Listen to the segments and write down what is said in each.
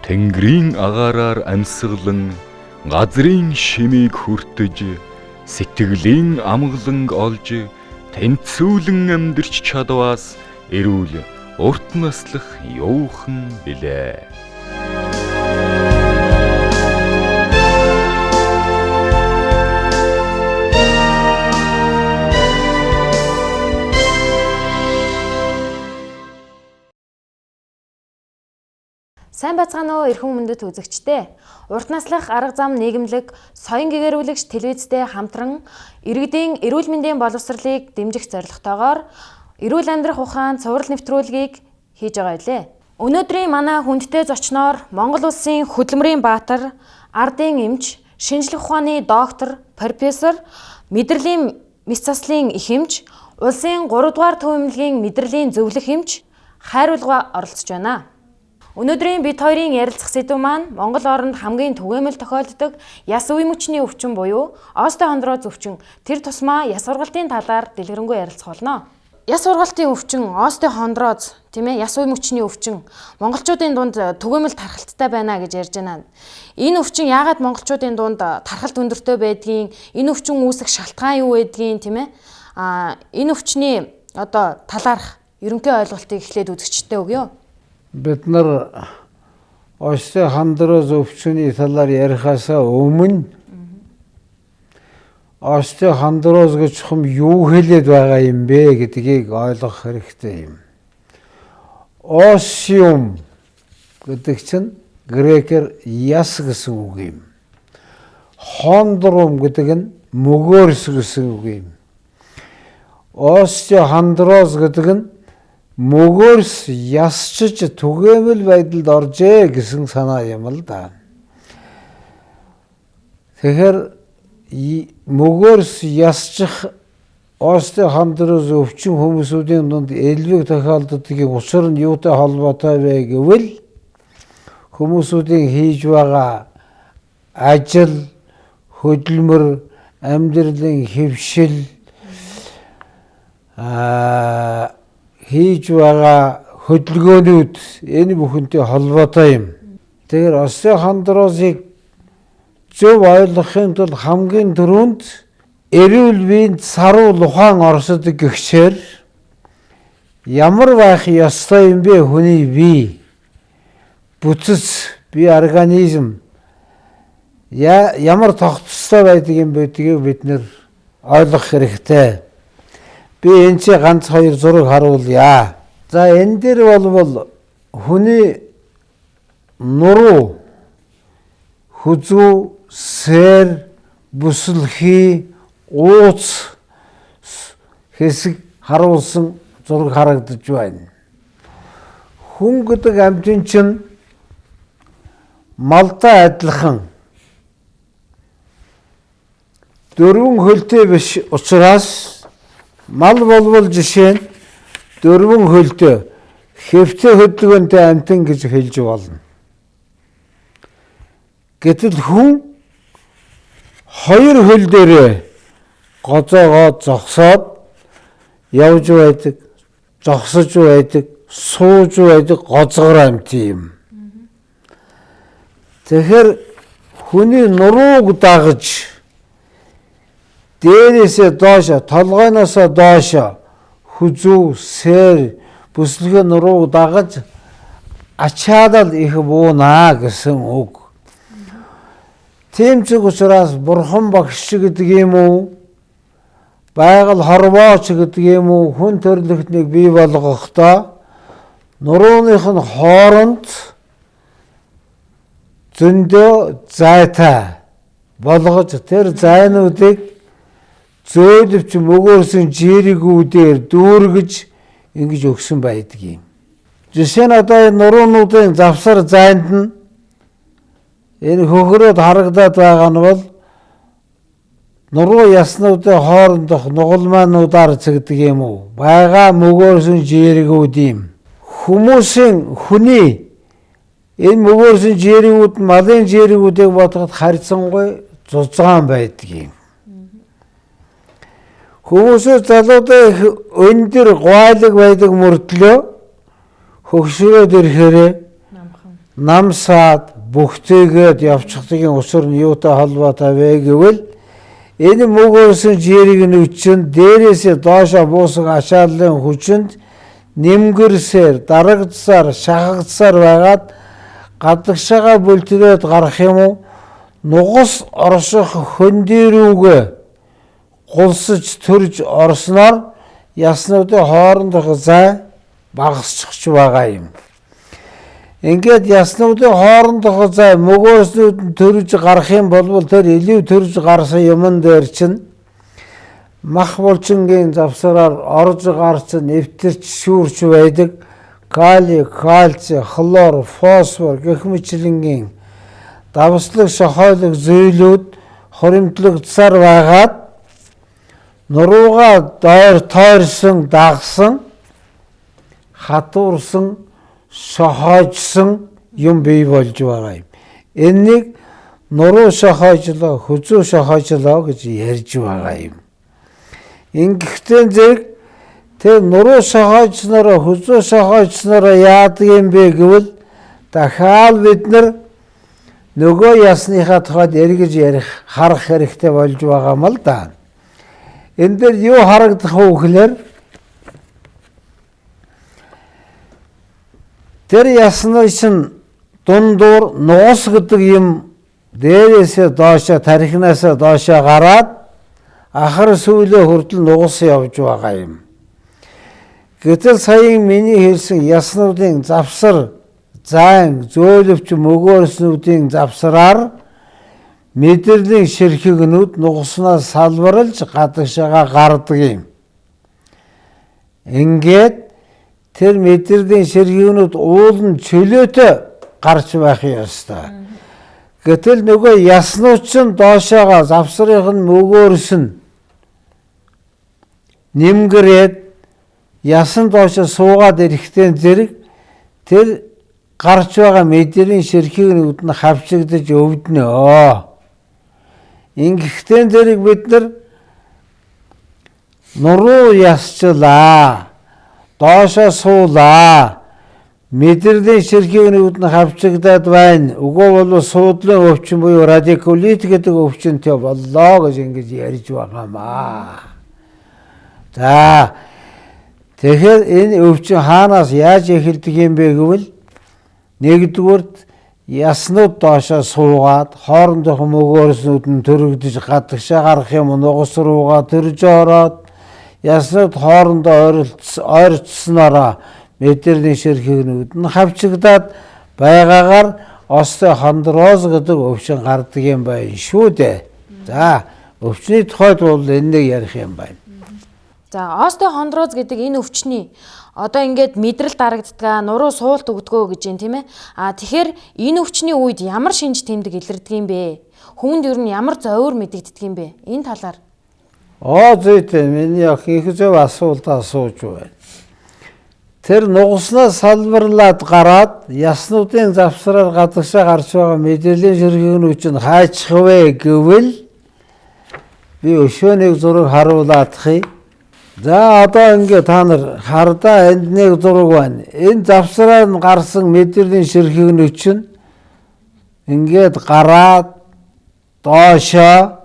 Тэнгэрийн агаараар амьсгалан газрын шимийг хүртэж сэтгэлийн амгаланг олж тэнцвүүлэн амьдарч чадваас эрүүл урт наслах юухан билээ. Сайн байцгаана уу эрхэм мөндөд үзэгчдээ. Урт наслах арга зам нийгэмлэг соён гэгэрүүлэгч телевизтэй хамтран иргэдийн эрүүл мэндийн боловсролыг дэмжих зорилготойгоор эрүүл амьдрах ухаан цуврал нэвтрүүлгийг хийж байгаа билээ. Өнөөдрийн манай хүндтэй зочноор Монгол улсын хөдөлмөрийн баатар, ардын эмч, шинжлэх ухааны доктор, профессор, мэдрэлийн мэс заслын их эмч, улсын 3 дугаар төв эмнэлгийн мэдрэлийн зөвлөх эмч Хайруулга оролцож байна. Өнөөдрийн бид хоёрын ярилцах сэдв маань Монгол орнд хамгийн түгээмэл тохиолддог яс үе мөчний өвчин буюу остеохондроз өвчин. Тэр тусмаа яс ургалтын талаар дэлгэрэнгүй ярилцах болно. Яс ургалтын өвчин, остеохондроз, тийм ээ, яс үе мөчний өвчин монголчуудын дунд түгээмэл тархалттай байна гэж ярьж байна. Энэ өвчин яагаад монголчуудын дунд тархалт өндөртэй байдгийг, энэ өвчин үүсэх шалтгаан юу байдгийг, тийм ээ? Энэ өвчний талаарх ерөнхий ойлголтыг эхлээд үзэгчтэй өгье. Бид нар остеохондроз өвчний талаар ярихаасаа өмнө остеохондроз гэж хүм юу хэлээд байгаа юм бэ гэдгийг ойлгох хэрэгтэй юм. Осиум гэдэг чинь грекээр яс гэсэн үг юм. Хондрум гэдэг нь мөгөөрс гэсэн үг юм. Остеохондроз гэдэг нь мөгөөрс ясчиж түгээмэл байдалд оржээ гэсэн санаа юм л да. Тэгэхээр мөгөөрс ясчих остеохондроз өвчин хүмүүсийн дунд элбэг тохиолддгийн учир нь юутай холбоотой вэ гэвэл хүмүүсийн хийж байгаа ажил, хөдөлмөр, амьдралын хэвшил, хийж байгаа хөдөлгөөнүүд энэ бүхэнтэй холбоотой юм. Тэгэхээр остеохондрозыг зөв ойлгохын тулд хамгийн түрүүнд эрүүл биед саруу ухаан орсодог гэгчээр ямар байх ёстой юм бэ хүний бие? Бүтэц, бие организм ямар тогтцтой байдаг юм байдгийг бид нэр ойлгох хэрэгтэй. Би энэ чи ганц 2 зураг харуулъя. За энэ дээр бол хүний нуруу, хүзүү, сэр, бүсэлхий, ууц хэсэг харуулсан зураг харагдаж байна. Хүн гэдэг амьтан чинь малтай адилхан 4 хөлтэй биш учраас мал болвол жишээ нь 4 хөлтэй хэвтэй хөдөлгөөнтэй амьтан гэж хэлж болно. Гэтэл хүн 2 хөл дээрээ гозоогоо зогсоод явж байдаг, зогсож байдаг, сууж байдаг гозгор амьт юм. Тэгэхээр хүний нурууг дагаж дээрээсээ доошо, толгойноосоо доошо хүзүү, сэр, бүслэгийн нурууг дагаж ачаадал их буунаа гэсэн үг. Тийм ч учраас бурхан багш гэдэг юм уу, байгаль хорвооч гэдэг юм уу, хүн төрлөختнийг бий болгохдоо нурууных нь хооронд зөндөө зайтай болгож тэр зайнуудыг зөөлөвч мөгөөрсөн жирэгүүдээр дүүргэж ингэж өгсөн байдаг юм. Жишээ нь энэ нуруунуудын завсар зайд нь энэ хөхрөөд харагдаад байгаа нь бол нуруу яснуудын хоорондох нугалмаануудаар цэгдэг юм уу? Бага мөгөөрсөн жирэгүүд юм. Хүний энэ мөгөөрсөн жирэгүүд малын жирэгүүдийг бодоход харьцангуй зузаан байдаг юм. Хүмүүсээ залуудаа их өндөр гуайлаг байдаг мөртлөө хөгшрөөд ирэхээр намсаад бүхтэйгээд явчихдгийн усар нь юутай холбоотой вэ гэвэл энэ мөгөөсөн жирийг нүчин дээрээсээ доошо буусах ачааллын хүчинд нэмгэрсээр дарагдсаар шахагдсаар байгаад гадагшаага бүлтрээд гарах юм уу нугас орших хөндөрүүгээ гулсаж төрж орсноор яснуудын хоорондох зай багасчихж байгаа юм. Ингээд яснуудын хоорондох зай мөгөөснүүд нь төрж гарах юм бол тэр илүү төрж гарсан юмн дээр чинь мах булчингийн завсараар орж гарч нэвтэрч шүүрч байдаг кали, кальци, хлор, фосфор гэх мэтлэнгийн давслаг шохойлог зөйлүүд хоримтлагдсаар байгаад нуруугаа тойрсон дагсан хатуурсан шохоожсон юм бий болж байгаа юм. Энийг нуруу шохоожлоо, хүзүү шохоожлоо гэж ярьж байгаа юм. Ингэхдээ зэрэг тэр нуруу шохоожснороо, хүзүү шохоожснороо яадаг юм бэ гэвэл дахиад бид нар нөгөө ясныхаа тухайд эргэж ярих, харах хэрэгтэй болж байгаа юм л да. Энэ дээр юу харагдах вэ гэхээр тэр ясны шин дундуур нуус гэдэг юм дээрээсээ доошо тархинасаа доошо гараад ахар сүүлээ хүртэл нуус явж байгаа юм. Гэтэл саяын миний хэлсэн яснуудын завсар, зайн, зөөлөвч мөгөөснүүдийн завсараар мэдрэлийн ширхэгнүүд нугснаас салбарлж гадагшаага гардаг юм. Ингээд тэр мэдрэлийн ширхэгнүүд уулын чөлөөтэй гарч байх ёстой. Гэтэл нөгөө яснууд чинь доошоогоо завсрынх нь мөгөөрс нь нэмгэрээд ясан доошо суугаад ирэхдээ зэрэг тэр гарч байгаа мэдрэлийн ширхэгнүүд нь хавчигдаж өвднө. Ингэхдээ зэрэг бид нар нуруу ясчлаа, доошо суулаа, мэдрэлийн ширхэгнүүд нь хавчигдаад байна. Үгүй бол суудлын өвчин буюу радикулит гэдэг өвчнөд боллоо гэж ингэж ярьж байгаамаа. За тэгэхээр энэ өвчин хаанаас яаж эхэлдэг юм бэ гэвэл нэгдүгürt яснууд доошо суугаад хоорондох мөгөөснүүд нь төрөгдөж гадагшаа гарах юм нугас руугаа төрж ороод яснууд хоорондоо ойрцсноороо мэдрэлийн ширхэгнүүд нь хавчигдаад байгаагаар остеохондроз гэдэг өвчин гардаг юм байна шүү дээ. За өвчний тухайд бол энийг ярих юм байна. За остеохондроз гэдэг энэ өвчний одоо ингээд мэдрэл дарагддаг, нуруу суулт өгдгөө гэж юм тийм ээ. Тэгэхээр энэ өвчний үед ямар шинж тэмдэг илэрдэг юм бэ? Хүнд ер нь ямар зовир мэдэгддэг юм бэ? Энэ талаар. Зүйтэй миний ах их зөв асуулт асууж байна. Тэр нугаснаас салбарлаад гараад яснуудын завсраар гадагшаа гарч байгаа мэдрэлийн ширхэгнүүд чинь хайчих вэ гэвэл би өшөөнийг зураг харуулаадахыг. За одоо ингээд та нар хардаа энд нэг зураг байна. Энэ завсраар нь гарсан мэдрэлийн ширхэгнүүд чинь ингээд гараад доошоо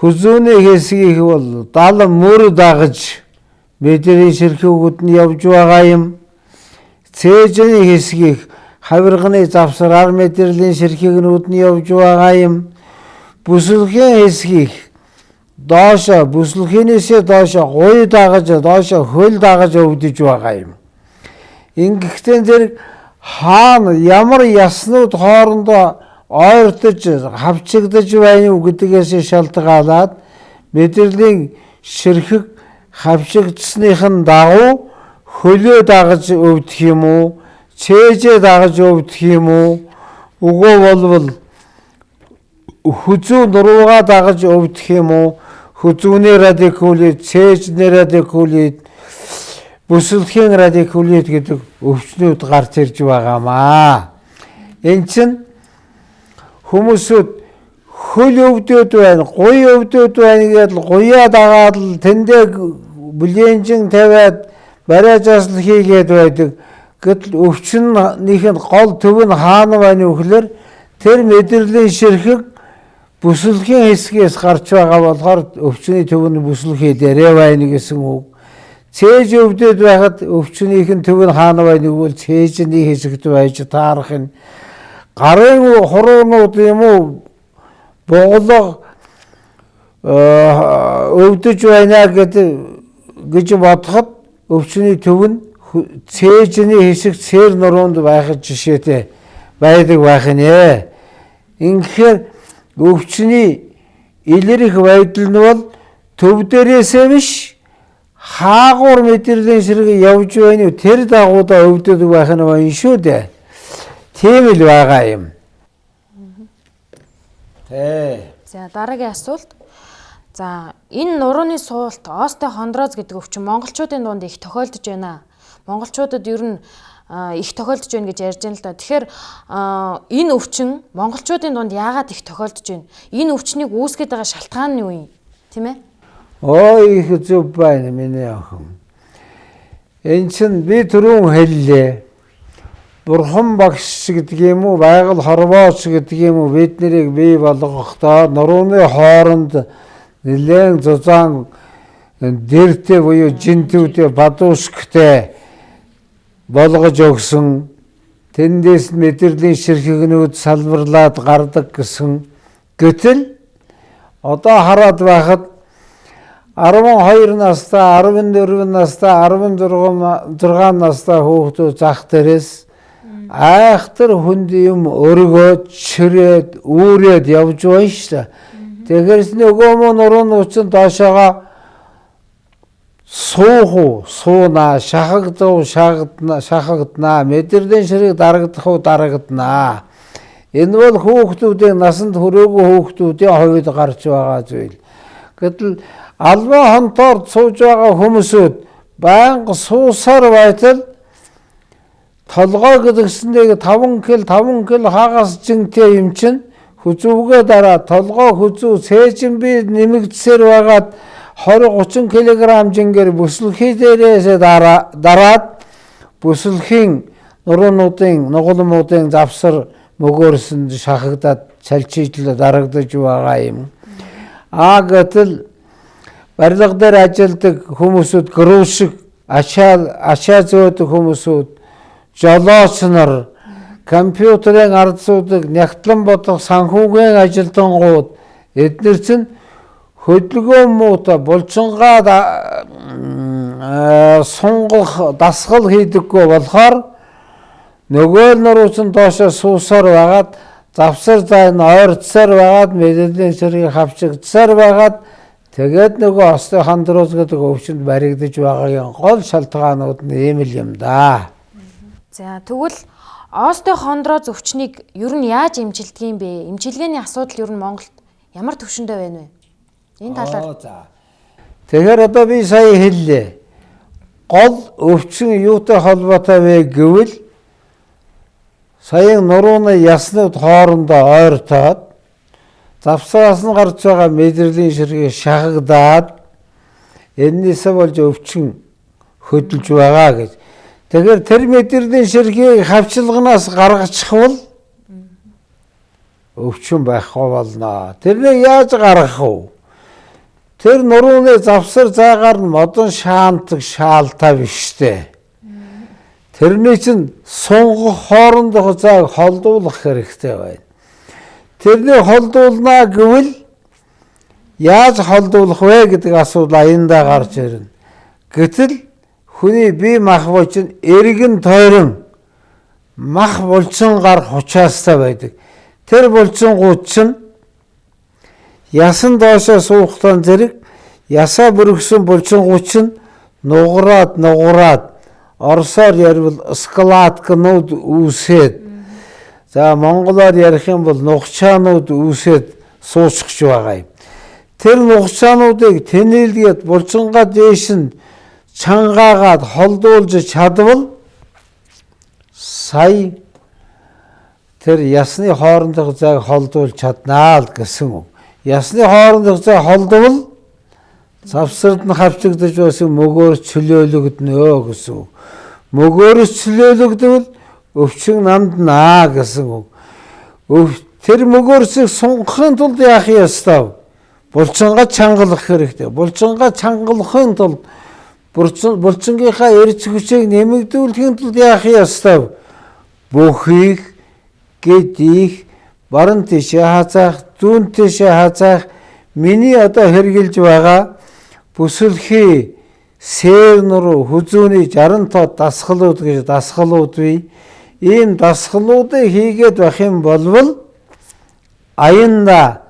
хүзүүний хэсгийг бол 70 мөр дагаж мэдрэлийн ширхэгүүд нь явж байгаа юм. Цээжний хэсгийг хавирганы завсраар мэдрэлийн ширхэгнүүд нь явж байгаа юм. Бүсэлхийн хэсгийг доошо бүслэхийнээсээ доошо гуй дагаж доошо хөл дагаж өвдөж байгаа юм. Ингэхдээ зэрэг хаана ямар яснууд хоорондоо ойртож хавчигдаж байна уу гэдгээс шалтгаалаад мэдрэлийн ширхэг хавчигдсныхын дагуу хөлөө дагаж өвдөх юм уу, цээжээ дагаж өвдөх юм уу, үгүй болвол хүзүү нуруугаа дагаж өвдөх юм уу, хүзүүний радикулит, цээжний радикулит, бүсэлхийн радикулит гэдэг өвчнүүд гарч ирж байгаамаа. Энэ чинь хүмүүсүүд хөл өвдөд байна, гуй өвдөд байна гэдэл гуяа дагаад л тэндээ бүлэнжин тавиад бариажаас л хийгээд байдаг. Гэтэл өвчнөхийн гол төв нь хаана байна вэ гэхээр тэр мэдрэлийн ширхэг бүсэлхийн хэсгээс гарч байгаа болохоор өвчний төв нь бүсэлхий дээрээ байна гэсэн үг. Цээж өвдөд байхад өвчнөхийн төв нь хаана байна гэвэл цээжний хэсэгт байж таарах нь гарын хуруунууд юм уу боглого өвдөж байна гэж бодоход өвчний төв нь цээжний хэсэг цээр нуруунд байх жишээтэй байдаг байх нэ. Ингэхээр өвчний илэрх байдал нь бол төв дээрээсээ биш хаагуур мэдрэлийн ширхэг явж байна уу тэр дагуудаа өвдөдөг байх нь байна шүү дээ. Тийм л байгаа юм. За дараагийн асуулт. За энэ нурууны суулт остеохондроз гэдэг өвчин монголчуудын дунд их тохиолдож байна. Монголчуудад ер нь их тохиолдож байна гэж ярьж байна л да. Тэгэхээр энэ өвчин монголчуудын дунд яагаад их тохиолдож байна? Энэ өвчнийг үүсгэж байгаа шалтгаан нь юу юм? Тийм ээ? Ой их зөв байна миний охин. Энэ чинь би түрүүн хэллээ. Бурхан багш гэдэг юм уу, байгаль хорвооч гэдэг юм уу бид нарыг бий болгохдоо нурууны хооронд нэлээд зузаан дэртэй буюу жинтүүтэй бадуушгтай болгож өгсөн. Тэндээс мэдрэлийн ширхэгнүүд салбарлаад гардаг гэсэн. Гэтэл одоо хараад байхад 12 настай, 14 настай, 16 настай хүүхдүүд зах дээрээс айхтар хүнд юм өргөөд, чирээд, үүрээд явж байна шүү дээ. Тэгэхэрс нөгөө мөн нурууны өвчин доошоогоо сууна, шахагдана, мэдрэлийн ширхэг дарагдана. Энэ бол хүүхдүүдийн насанд хүрээгүй хүүхдүүдийн хувьд гарч байгаа зүйл. Гэтэл албан хонтоор сууж байгаа хүмүүсүүд байнга суусаар байтал толгой гэдгсэндээ 5 кг хагас жинтэй юм чинь хүзүүгээ дараа толгой хүзүү цээжин би нэмэгдсээр байгаад 20-30 кг жингээр бүсэлхий дээрээс дараад бүсэлхийн нуруунуудын нугламуудын завсар мөгөөрсөнд шахагдаад цалчийлэл дарагдаж байгаа юм. Гэтэл барилга дээр ажилладаг хүмүүсүүд грушиг ачаа зөөдөг хүмүүсүүд жолооч нар компьютерын ард суудаг нягтлан бодох санхүүгийн ажилтнууд эдгээр чинь хөдөлгөөн муутай булчингаа сунгах дасгал хийдэггүй болохоор нөгөө нуруучин доошоо суусаар байгаад завсар зайн ойрцсаар байгаад мэдрэлийн ширхэг хавчигдсаар байгаад тэгээд нөгөө остеохондроз гэдэг өвчнөд баригдаж байгаагийн гол шалтгаанууд нь ийм л юм да. За тэгвэл остеохондроз өвчнийг ер нь яаж эмчилдэг юм бэ? Эмчилгээний асуудал ер нь Монголд ямар түвшиндээ байна вэ? Энэ талаар. Тэгэхээр одоо би сая хэллээ. Гол өвчин юутай холбоотой вэ гэвэл саяын нурууны яснууд хоорондоо ойртоод завсараас нь гарч байгаа мэдрэлийн ширхэг шахагдаад энэсээ болж өвчин хөдөлж байгаа гэж. Тэгэхээр тэр мэдрэлийн ширхгийг хавчилганаас гаргачихвал өвчин байхгүй болно. Тэрнийг яаж гаргах вэ? Тэр нурууны завсар зайгаар нь модон шаантдаг шаалтаа биш дээ. Тэрний чинь сунгах хоорондох зайг холдуулах хэрэгтэй байна. Тэрнийг холдуулнаа гэвэл яаж холдуулах вэ гэдэг асуудал аяндаа гарч ирнэ. Гэтэл хүний бие махбод чинь эргэн тойрон мах булчингаар хучаастай байдаг. Тэр булчингууд чинь ясан доошоо суухтан зэрэг ясаа бүргсэн булчингууд чинь нугараад орсоор ярил складкнууд үүсээд за монголоор ярих юм бол нухчаанууд үүсээд суучж байгаа юм. Тэр нухчаануудыг тэнэлгээд булчингаа дээш нь чангаагаад холдуулж чадвал сая тэр ясны хоорондох зайг холдуулж чаднаа л гэсэн үг. Ясны хоорондох зай холдвол завсард нь хавчигдаж байсан мөгөөр чөлөөлөгднө гэсэн үг. мөгөөрөс чөлөөлөгдвөл өвчин намд наа гэсэн үг. Тэр мөгөөрсийг сунгахын тулд яах ёстой? Булчингаа чангалах хэрэгтэй. Булчингаа чангалахын тулд булчингийнхаа эрч хүчийг нэмэгдүүлэхийн тулд яах ёстой? Бүхийг гэдих баруун тишээ хазаах, зүүн тишээ хазаах миний одоо хэрэгжилж байгаа бүсэлхий сээр нуруу хүзүүний 60 тоо дасгалууд гэж дасгалууд бий. Ийм дасгалуудыг хийгээд байх юм болвол аянда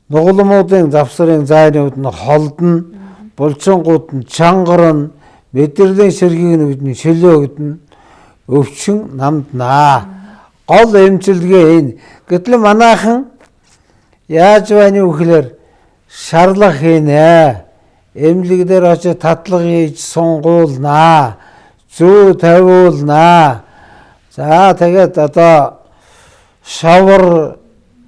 нугалмуудын завсрын зайнууд нь холдно, булчингууд нь чангарна, мэдрэлийн сэргийнүүд нь шөлөөгдөн, өвчин намд наа. Гол эмчилгээ энэ. Гэтэл манайхан яаж байна вэ гэхээр шарлах хийнэ. Эмнэлэг дээр очиж татлага хийж сунгуулнаа. Зүү тавиулнаа. За тэгээд одоо шавар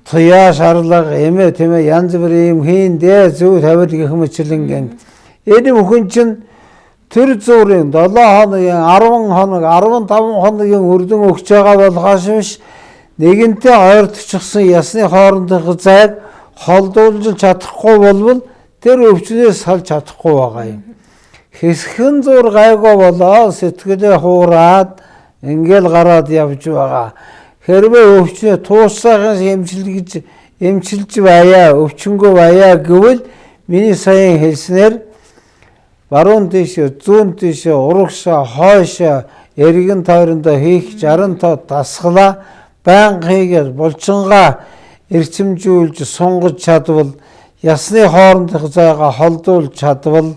туяа шарлага эмээ тэмээ янз бүрийн юм хийндээ зүү тавил гэх мэтлэн энэ бүхэн чинь тэр зүрийн 7 хоногийн 10 хоног 15 хоногийн үрдэн өгч байгаа болохоос биш нэгэнтээ ойртчихсан ясны хоорондох зайг холдуулж чадахгүй болвол тэр өвчнөөс салж чадахгүй байгаа юм. Хэсхэн зур гайгүй болоо сэтгэлээ хуураад ингээл гараад явж байгаа. Хэрвээ өвчнөө туусахаас эмчилж байя, өвчнгөө байя гэвэл миний саяхан хэлснээр баруун тишээ, зүүн тишээ, урагшаа, хойшоо, эргэн тойрондоо хийх 60 тоо дасгалаа байнга хийгээд булчингаа эрчимжүүлж сунгаж чадвал ясны хоорондох зайгаа холдуулж чадвал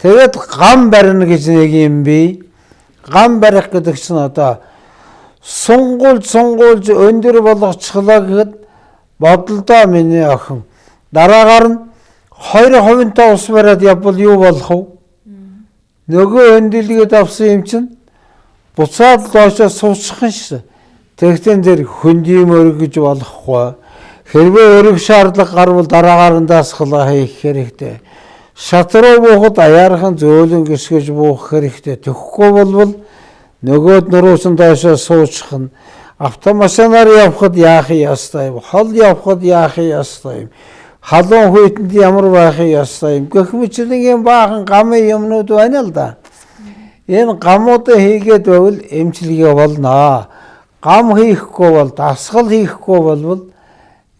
тэгээд гам барина гэж нэг юм бий. Гам барих гэдэг чинь одоо сунгуулж өндөр болгочихлоо гэхэд бодлоо миний охин. Дараагаар нь 2% ус бариад явбал юу болох вэ? Нөгөө өндөлгээд авсан юм чинь буцаад доошоо суучих юм шиг. Тэгтэн дээр хөндөм өргөж болохгүй. Хэрвээ өргөх шаардлага гарвал дараагаар нь дасгалаа хийх хэрэгтэй. Шатруу буухад аяархан зөөлөн гисгэж буух хэрэгтэй. Тэгэхгүй болвол нөгөөд нуруусан доошоо суучих нь автомашинаар явхад яах ёстой юм? Хол явхад яах ёстой юм? Халуун хүйтэнд ямар байх ёстой юм? Гэх мэтлэн баахан гамын юмнууд байна л да. Энэ гамуудыг хийгээд байвал эмчилгээ болно. Гам хийхгүй бол дасгал хийхгүй болвол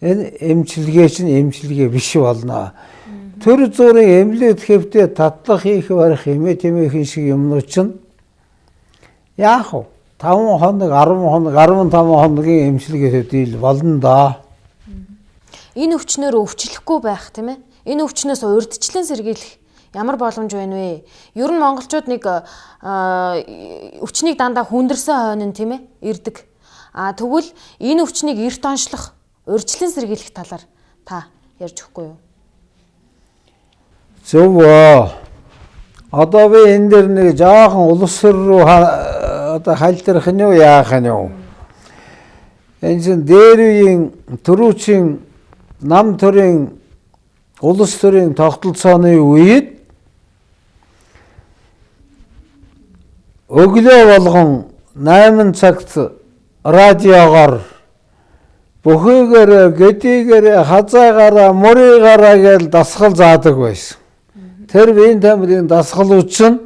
энэ эмчилгээ чинь эмчилгээ биш болно. Төр зүрийн эмнэлэг хэвтээ татлах хийх барих хэмээ тэмээхэн шиг юмнууд чинь яах вэ? 5 хоног, 10 хоног, 15 хоногийн эмчилгээтэй дийл болно да. Энэ өвчнөөр өвчлөхгүй байх тийм ээ. Энэ өвчнөөс урьдчилан сэргийлэх ямар боломж байна вэ? Ер нь монголчууд нэг өвчнийг дандаа хүндэрсэн хойно тийм ээ ирдэг. Тэгвэл энэ өвчнийг эрт онцлох, урьдчилан сэргийлэх талаар та ярьж өгөхгүй юу? Зөв. Одоо би энэ дэр нэг жоохон улс төр рүү одоо хайлтрах нь юу яах нь юу? Энэ чинь дээр үеийн төрүүчийн нам төрийн улс төрийн тогтолцооны үед өглөө болгон 8 цагт радиогоор бүхийгээр гэдийгээр хазаагаараа мөрийгаараа гэж дасгал заадаг байсан. Тэр биеийн тамирын дасгалууд чинь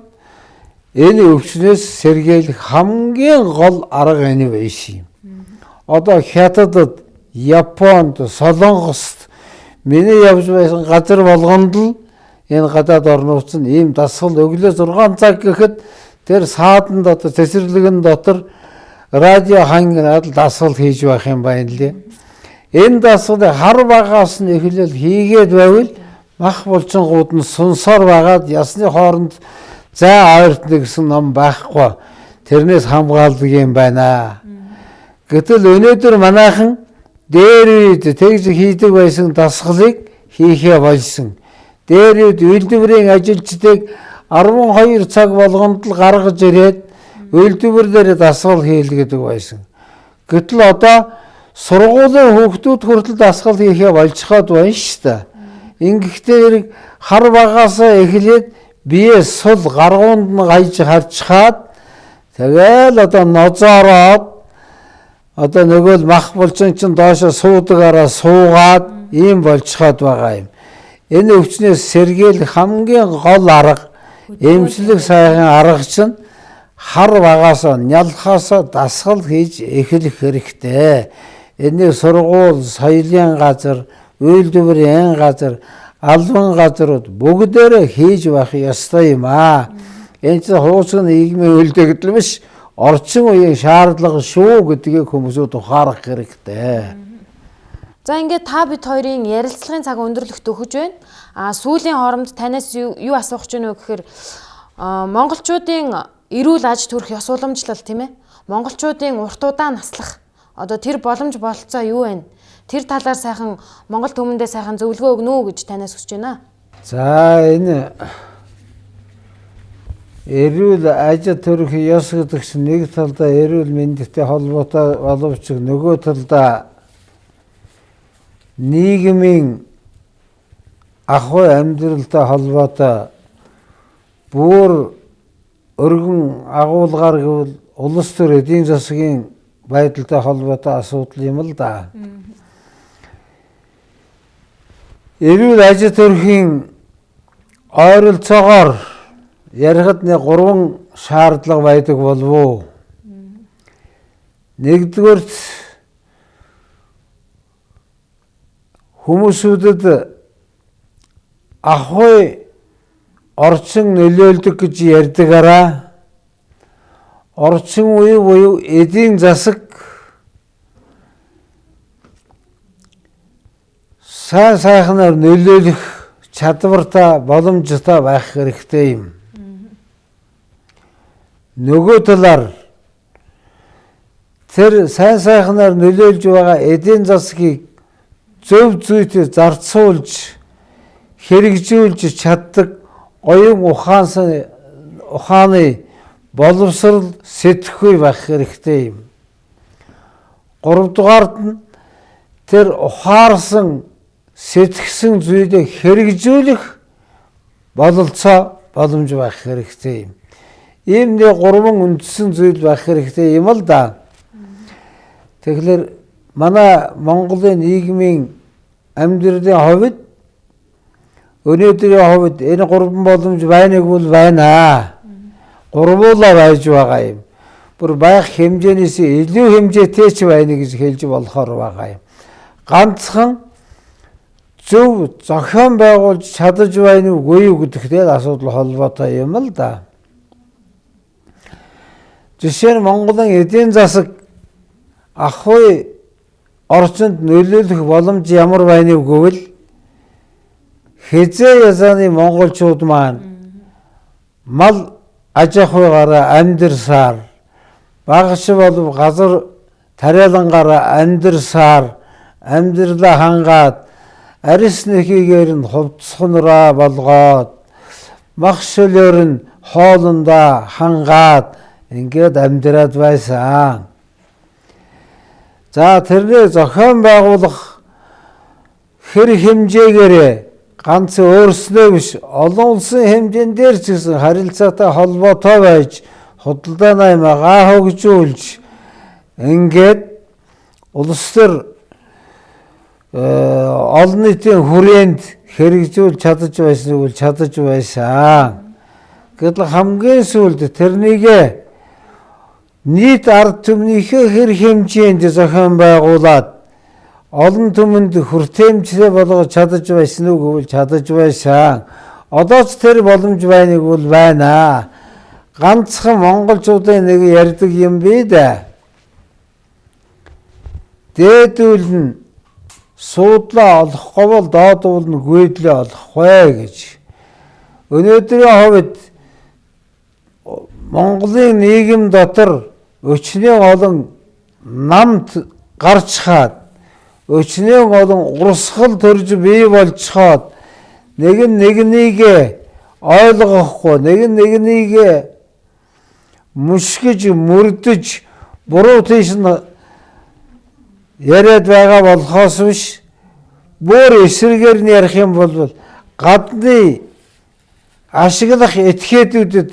энэ өвчнөөс сэргийлэх хамгийн гол арга энэ байсан юм. Одоо Хятадд, Японд, Солонгост миний явж байсан газар болгонд л энэ гадаад орнууд нь ийм дасгал өглөө 6 цаг гэхэд тэр сааданд одоо цэцэрлэгэн дотор радио хангираад дасгал хийж байх юм байна лээ. Энэ дасгалыг хар багаас нь эхлээл хийгээд байвал мах булчингууд нь сунсаар байгаад ясны хооронд зай ойртно гэсэн ном байхгүй. Тэрнээс хамгаалдаг юм байна. Гэтэл өнөөдөр манайхан дээр үед тэгж хийдэг байсан дасгалыг хийхээ болсон. Дээр үед үйлдвэрийн ажилчдыг 12 цаг болгонд л гаргаж ирээд үйлдвэр дээр дасгал хийлгэдэг байсан. Гэтэл одоо сургуулийн хүүхдүүд хүртэл дасгал хийхээ болчиход байна шүү дээ. Ингэхдээ хар багаасаа эхлээд бие сул гаргуунд нь гайж харчхаад Тэгэл одоо нозоороод одоо нөгөө л мах булчин чин доошо суудагаараа суугаад ийм болчиход байгаа юм. Энэ өвчнөөс сэргээл хамгийн гол арга эмчлэг сайхан арга чинь хар багаасаа нялхаасаа дасгал хийж эхлэх хэрэгтэй. Энийг сургууль, соёлын газар, үйлдвэрийн газар, албан газрууд бүгдээрээ хийж байх ёстой юм аа. Энэ чинь хуучин нийгмийн үйлдэгдэл биш, орчин үеийн шаардлага шүү гэдгийг хүмүүсүүд ухаарах хэрэгтэй. За ингээд та бид хоёрын ярилцлагын цаг өндөрлөгт өгч байна. Сүүлийн хооронд танаас юу асуух гэж байна вэ гэхээр монголчуудын эрүүл аж төрөх ёс уламжлал тийм ээ. Монголчуудын урт удаан наслах одоо тэр боломж болцоо юу вэ? Тэр талаар сайхан Монгол түмэндээ сайхан зөвлөгөө өгнө үү гэж танаас хүсэж байна. За энэ эрүүл аж төрөх ёс гэдэг чинь нэг талдаа эрүүл мэндтэй холбоотой боловч нөгөө талдаа нийгмийн ахуй амьдралтай холбоотой бүр өргөн агуулгаар гэвэл улс төр эдийн засгийн байдалтай холбоотой асуудал юм л да. Эрүүл аж төрхийн ойролцоогоор ярихад нэг 3 шаардлага байдаг болов. Нэгдүгээрт хүмүүсүүдэд ахуй орчин нөлөөлдөг гэж ярьдагаараа орчин үе буюу эдийн засаг сайхнаар нөлөөлөх чадвартай боломжтой байх хэрэгтэй юм. Нөгөө талаар тэр сайхнаар нөлөөлж байгаа эдийн засгийг зөв зүйтэй зарцуулж хэрэгжүүлж чаддаг оюун ухааны боловсрал сэтгэхүй байх хэрэгтэй юм. 3 дугаарт нь тэр ухаарсан сэтгэсэн зүйлийг хэрэгжүүлэх бололцоо боломж байх хэрэгтэй юм. Ийм нэг 3 үндсэн зүйл байх хэрэгтэй юм л да. Тэгэхээр манай Монголын нийгмийн амьдралын хувьд өнөөдрийн хувьд энэ 3 боломж байныг бол байна. 3-уулаа байж байгаа юм. Бүр байх хэмжээнээс илүү хэмжээтэй ч байна гэж хэлж болохоор байгаа юм. Ганцхан зөв зохион байгуулж чадаж байна уу юу гэдэгтэй асуудал холбоотой юм л да. Жишээ нь Монголын эдийн засаг ахуй орчинд нөлөөлөх боломж ямар байна вэ гэвэл хязээ язааны монголчууд маань мал аж ахуйгаараа амьдрсаар багш болов газар тариалангаараа амьдрсаар амьдралаа хангаад арьс нэхийгээр нь хувцснороо болгоод мах шөлөөр нь хоолндоо хангаад ингээд амьдраад байсан. За тэрний зохион байгуулах хэр хэмжээгээр ганц өөрснөө биш олон улсын хэмжээнд дээр ч гэсэн харилцаатай холбоотой байж худалдаа наймаа хөгжүүлж ингээд улс төр олон нийтийн хүрээнд хэрэгжүүл чадаж байсан үл чадаж байсан. Гэтэл хамгийн сүүлд тэрнийг нийт ард түмнийхээ хэр хэмжээнд зохион байгуулад олон түмэнд хүртээмжлээ болгож чадаж байсан уу гэвэл чадаж байсан. Одоо ч тэр боломж байныг бол байна. Ганцхан монголчуудын нэг ярьдаг юм бий да. Дээдүүл нь суудлаа олохгүй бол доодуул нь гүйдлээ олохгүй гэж. Өнөөдрийн хувьд Монголын нийгэм дотор өчнөө олон намд гарч хаад өчнөө олон урсгал төрж бий болцоход нэг нэгнийг ойлгохгүй нэг нэгийг мушгиж мөрдөж буруу тийш нь яриад байгаа болохоос биш бүр эсрэгээр нь ярих юм бол гадны ашиглах этгээдүүдэд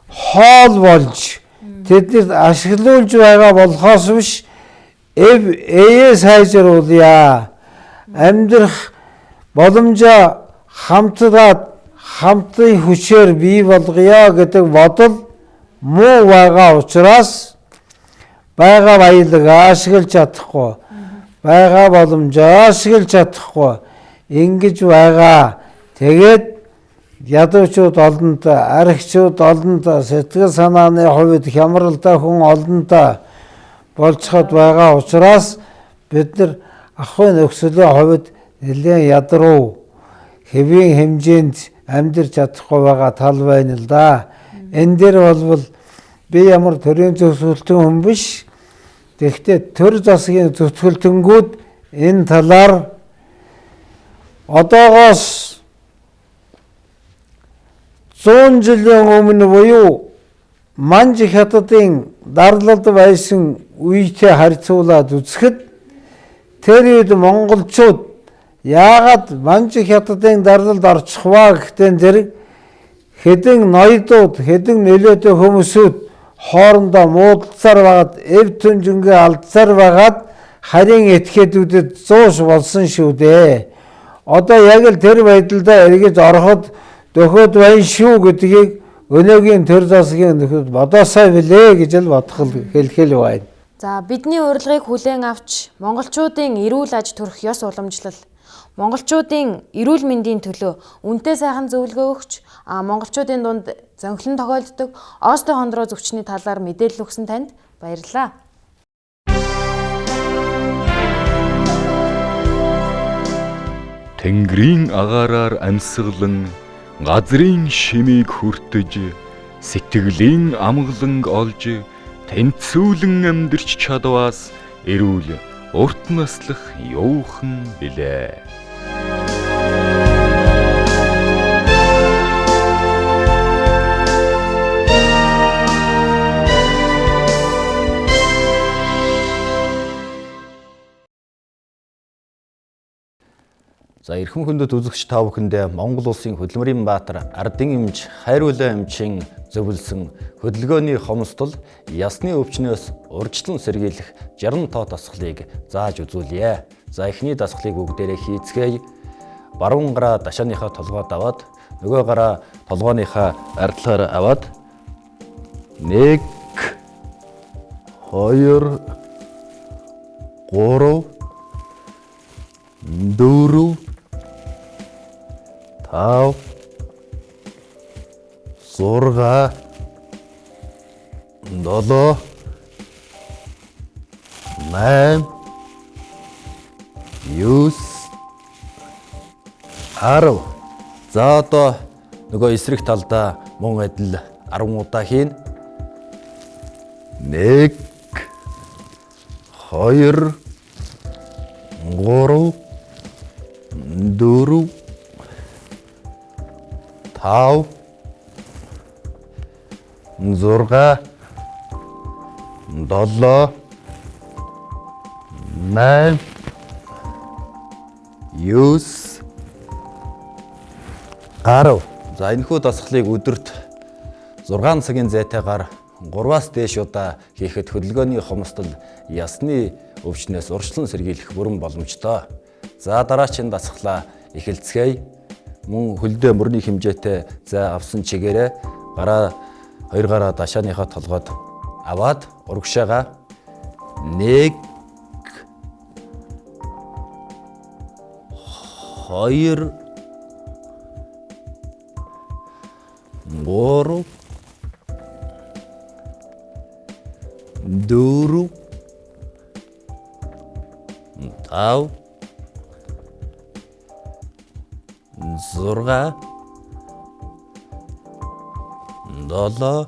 хоол болж тэднэрт ашиглуулж байгаа болохоос биш ээе сайжруулъя. Амьдрах боломжоо хамтраад хамтын хүчээр бий болгоё гэдэг бодол муу байгаа учраас байгаа баялаг ашиглаж чадахгүй, байгаа боломжоо ашиглаж чадахгүй ингэж байгаа. Тэгээд ядуучууд олонтой, архичууд олонтой, сэтгэл санааны хувьд хямралтай хүн олонтой болцоход байгаа учраас бид нар ахуйн нөхцөлийн хувьд нэлээд ядруу хэвийн хэмжээнд амьдарч чадахгүй байгаа тал байна л да. Энэ дээр болвол би ямар төрийн зөвшөөрлтөн хүн биш. Тэгэхдээ төр засгийн зөвшөөрлтөнгүүд энэ талаар одоогоос 100 жилийн өмнө буюу Манж хятадын дарлалд байсан үетэй харьцуулаад үзэхэд тэр үед монголчууд яагаад Манж хятадын дарлалд орчих вэ гэхдээ зэрэг хэдэн ноёдууд, хэдэн нөлөөтэй хүмүүсүүд хоорондоо муудалцаар байгаад эв түнжингээ алдсаар байгаад харийн этгээдүүдэд зууш болсон шүү дээ. Одоо яг л тэр байдлаа эргэж ороход дөхөд байна шүү гэдгийг өнөөгийн төр засгийн нөхөд бодосоо билээ гэж л бодох хэлхэл байна. За бидний урилгыг хүлээн авч монголчуудын эрүүл аж төрөх ёс уламжлал, монголчуудын эрүүл мэндийн төлөө үнэтэй сайхан зөвлөгөө өгч, монголчуудын дунд зөнхлөн тохиолддог оостой хондроо зөвчний талаар мэдээлэл өгсөн танд баярлалаа. Тэнгэрийн агаараар амьсгалан газрын шимийг хүртэж сэтгэлийн амгаланг олж тэнцвүүлэн амьдарч чадваас эрүүл урт наслах юухан билээ. За эрхэм хүндэт үзэгч та бүхэндээ Монгол улсын хөдөлмөрийн баатар Ардын эмч Хайруулаа эмчийн зөвлөсөн хөдөлгөөний хомсдол ясны өвчнөөс урьдчилан сэргийлэх 60 тоо дасгалыг зааж үзүүлье. За эхний дасгалыг бүгдээрээ хийцгээе. Баруун гараа дашааныхаа толгойд аваад нөгөө гараа толгойныхаа ардлахаар аваад 1 2 3 4 5 6 7 8 9 10. За одоо нөгөө эсрэг талдаа мөн адил 10 удаа хийн. 1 2 3 4 5 6 7 8 9 10. За энэхүү дасгалыг өдөрт 6 цагийн зайтайгаар 3-аас дээш удаа хийхэд хөдөлгөөний хомсдол ясны өвчнөөс урьдчилан сэргийлэх бүрэн боломжтой. За дараагийн дасгалаа эхэлцгээе. Мөн хөлдөө мөрний хэмжээтэй за авсан чигээрээ гараа 2 гараа дашааныхаа толгойд аваад урагшаага 1 2 3 4 5 6 7 8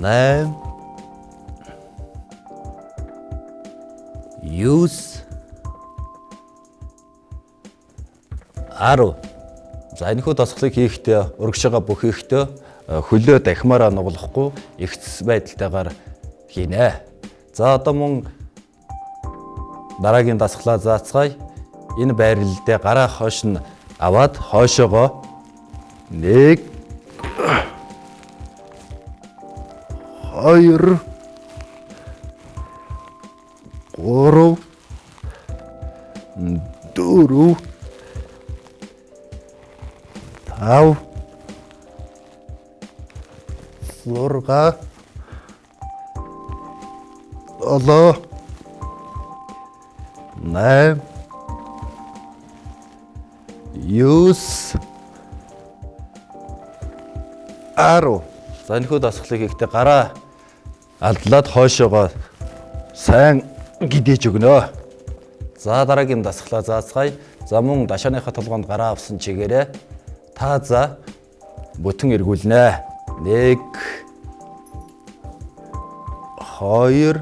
9 10. За энэхүү дасгалыг хийхдээ урагшаага бүхийхдээ хөлөө дахимаараа нуглахгүй ихц байдалтайгаар хийнэ. За одоо мөн дараагийн дасгалаа заацгаая. Энэ байрлал дээр гараа хойш нь аваад хойшоогоо 1 2 3 4 5 6 7 8 9 10. За энэхүү дасгалыг хийхдээ гараа алдлаад хойшоогоо сайн гидээж өгнө. За дараагийн дасгалаа заацгаая. За мөн дашааныхаа толгоонд гараа авсан чигээрээ та за бүтэн эргүүлнэ. 1 2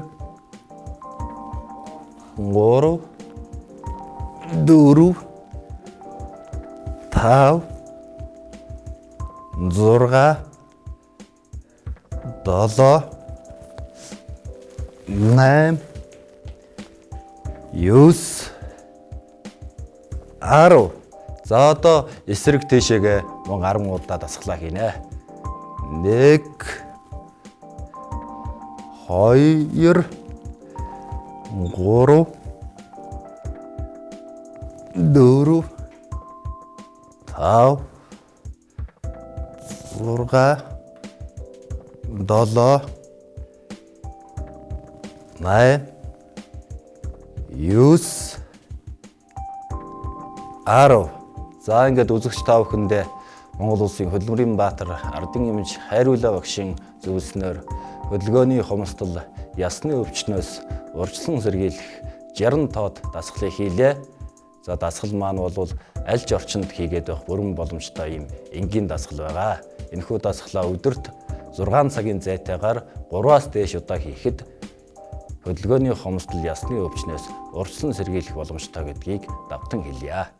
3 4 5 6 7 8 9 10. За одоо эсрэг тийшээгээ мөн 10 удаа дасглаа хийнэ. 1 2 3 4 5 6 7 8 9 10. За ингээд үзэгч та бүхэндээ Монгол улсын хөдөлмөрийн баатар Ардын эмч Хайруулаа багшийн зөвлөснөөр хөдөлгөөний хомсдол ясны өвчнөөс урьдчилан сэргийлэх 60 тоод дасгалыг хийлээ. За дасгал маань бол аль ч орчинд хийгээд байх бүрэн боломжтой юм энгийн дасгал байгаа. Энэхүү дасгалаа өдөрт 6 цагийн зайтайгаар 3-аас дээш удаа хийхэд хөдөлгөөний хомсдол ясны өвчнөөс урьдчилан сэргийлэх боломжтой гэдгийг давтан хэлье.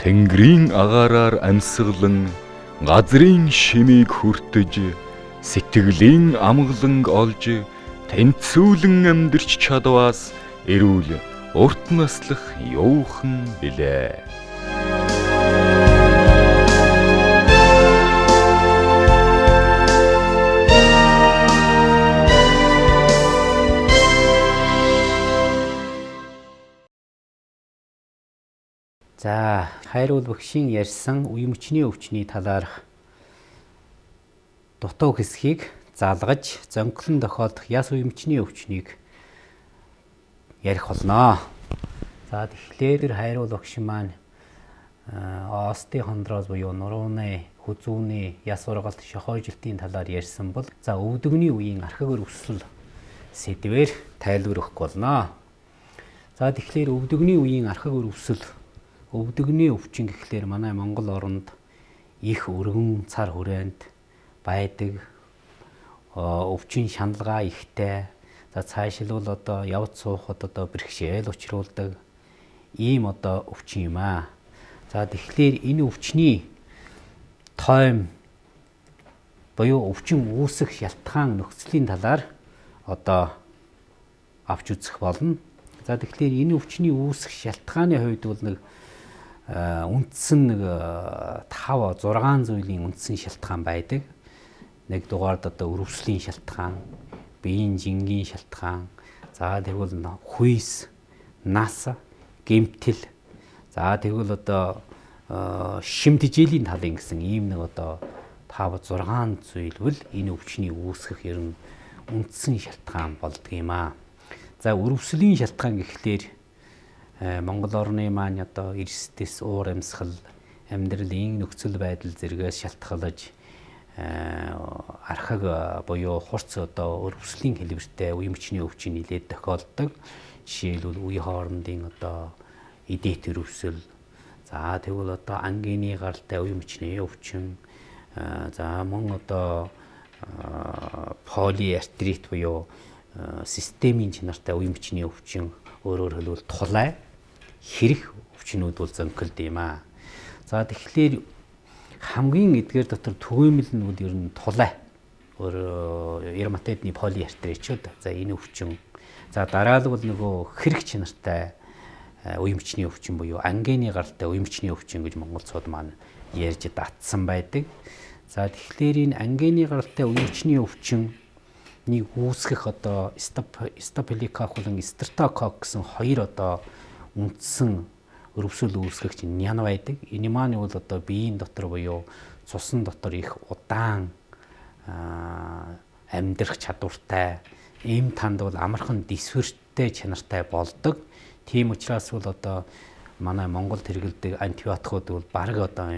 Тэнгэрийн агаараар амьсгалан газрын шимийг хүртэж сэтгэлийн амгаланг олж тэнцвүүлэн амьдарч чадваас эрүүл урт наслах юухан билээ. За, Хайруул багшийн ярьсан үе мөчний өвчний талаарх дутуу хэсгийг залгаж зөнгөлөн тохиолдох яс үе мөчний өвчнийг ярих болно. За тэгэхээр Хайруул багш маань остеохондроз буюу нурууны, хүзүүний, яс ургалт, шохойжилтын талаар ярьсан бол за өвдөгний үеийн архаг өрөвсөл сэдвээр тайлбар өгөх болно. За тэгэхээр өвдөгний үеийн архаг өрөвсөл өвдөгний өвчин гэхлээр манай Монгол оронд их өргөн цар хүрээнд байдаг өвчин шаналгаа ихтэй. За цаашилбал одоо явц суухад одоо бэрхшээл учруулдаг ийм одоо өвчин юм аа. За тэгэхээр энэ өвчний тойм буюу өвчин үүсэх шалтгаан нөхцөлийн талаар одоо авч үзэх болно. За тэгэхээр энэ өвчний үүсэх шалтгааны хувьд бол нэг үндсэн 5-6 зүйлийн үндсэн шалтгаан байдаг. Нэг дугаард одоо өрөвслийн шалтгаан, биеийн жингийн шалтгаан, за тэгвэл хүйс, нас, гэмтэл, за тэгвэл одоо шимт хичээлийн талын гэсэн ийм нэг одоо 5-6 зүйл бол энэ өвчний үүсгэх ер нь үндсэн шалтгаан болдго юм аа. За өрөвслийн шалтгаан гэхлээр Монгол орны маань одоо эрсдэс уур амьсгал, амьдралын нөхцөл байдал зэрэгээс шалтгаалж архаг буюу хурц одоо өрөвслийн хэлбэртэй үе мөчний өвчин нэлээд тохиолддог. Жишээлбэл үе хоорондын одоо эдет өрөвсөл, за тэгвэл одоо ангины гаралтай үе мөчний өвчин, за мөн одоо полиартрит буюу системийн чанартай үе мөчний өвчин, өөрөөр хэлбэл тулай хэрэг өвчнүүд бол зөнгөлд юм аа. За тэгэхээр хамгийн эдгээр дотор түгээмэл нь бол ер нь тулай. Ревматоидны полиартритчуд. За энэ өвчин. За дараа нь бол нөгөө хэрэг чанартай уемчний өвчин буюу ангины гаралтай уемчний өвчин гэж монголчууд маань ярьж татсан байдаг. За тэгэхээр энэ ангины гаралтай уемчний өвчнийг үүсгэх одоо стафилококк болон стрептококк гэсэн хоёр одоо үндсэн өрөвсөл үүсгэгч нян байдаг. Энэ маань бол одоо биеийн дотор буюу цусан дотор их удаан амьдрах чадвартай, эм танд бол амархан дисфертэй чанартай болдог. Тийм учраас бол одоо манай Монголд хэрэглэдэг антибиотикууд бол бараг одоо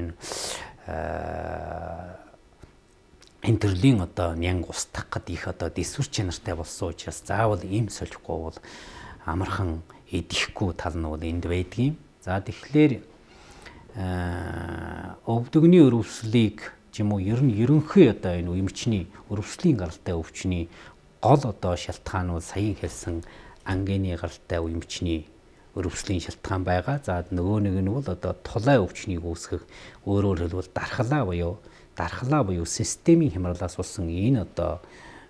энэ төрлийн одоо нянг устгах гэд их одоо дисфер чанартай болсон учраас заавал эм солихгүй бол амархан идэхгүй тал нь бол энд байдгийн. За тэгэхээр өвдөгний өрөвслийг юм уу ерөнхий одоо энэ уемчний өрөвслийн гаралтай өвчний гол одоо шалтгаан бол саяхан хэлсэн ангины гаралтай уемчний өрөвслийн шалтгаан байгаа. За нөгөө нэг нь бол одоо тулай өвчнийг үүсгэх, өөрөөр хэлбэл дархлаа буюу системийн хямралаас болсон энэ одоо